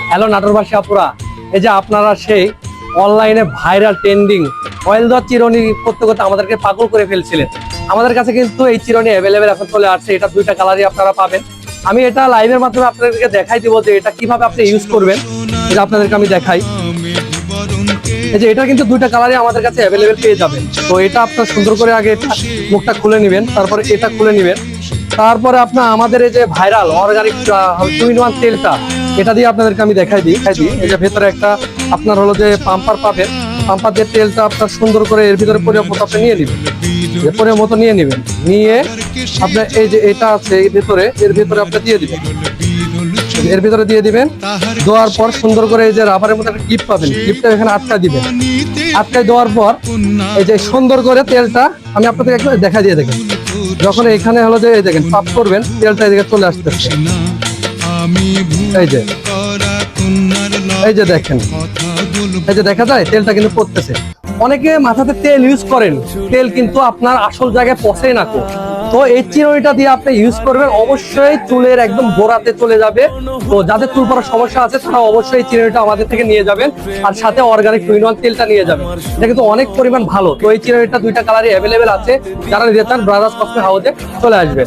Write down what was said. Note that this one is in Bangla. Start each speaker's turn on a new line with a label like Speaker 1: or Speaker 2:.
Speaker 1: হ্যালো নাটোরবাসী আপুরা, এই যে আপনারা সেই অনলাইনে ভাইরাল ট্রেন্ডিং অয়েল দেওয়া চিরুনি করতে করতে আমাদেরকে পাগল করে ফেলছিলেন। আমাদের কাছে কিন্তু এই চিরুনি অ্যাভেলেবেল এখন চলে আসছে। এটা দুইটা কালারই আপনারা পাবেন। আমি এটা লাইভের মাধ্যমে আপনাদেরকে দেখাই দিব যে এটা কিভাবে আপনি ইউজ করবেন। এটা আপনাদেরকে আমি দেখাই। এই যে এটা কিন্তু দুইটা কালারই আমাদের কাছে অ্যাভেলেবেল পেয়ে যাবেন। তো এটা আপনার সুন্দর করে আগে এটা মুখটা খুলে নেবেন, তারপরে এটা খুলে নেবেন। তারপরে আপনার আমাদের এই যে ভাইরাল অর্গানিক 2-in-1 তেলটা, এটা দিয়ে আপনাদেরকে আমি দেখাই দিই। এই যে ভেতরে একটা আপনার হলো যে পাম্পার পাবেন। পাম্পার দিয়ে তেলটা আপনার সুন্দর করে এর ভিতরে পরিমাপ মতো আপনি নিয়ে নেবেন। পরিমাপ মতো নিয়ে নেবেন, নিয়ে আপনার এই যে এটা আছে এর ভিতরে আপনি দিয়ে দিবেন। এর ভিতরে দিয়ে দিবেন, দেওয়ার পর সুন্দর করে এই যে রাবারের মতো একটা ক্লিপ পাবেন, ক্লিপটা এখানে আটকা দিবেন। আটকায় দেওয়ার পর এই যে সুন্দর করে তেলটা আমি আপনাদের একটু দেখা দিয়ে দেখেন। যখন এখানে হলো যে দেখেন পাপ করবেন, তেলটা এদিকে চলে আসতেছে। এই যে দেখেন, এই যে দেখা যায় তেলটা কিন্তু পড়তেছে। অনেকে মাথাতে তেল ইউজ করেন, তেল কিন্তু আপনার আসল জায়গায় পচে না। তো এই চিরুনিটা দিয়ে আপনি ইউজ করবেন, অবশ্যই চুলের একদম গোড়াতে চলে যাবে। তো যাদের চুল পড়ার সমস্যা আছে তারা অবশ্যই এই চিরুনিটা আমাদের থেকে নিয়ে যাবেন, আর সাথে অর্গানিক 2-in-1 তেলটা নিয়ে যাবেন। এটা কিন্তু অনেক পরিমাণ ভালো। তো এই চিরুনিটা দুইটা কালারই অ্যাভেলেবেল আছে। যারা নিতে চান ব্রাদার্স কসমেটিক হাউসে চলে আসবে।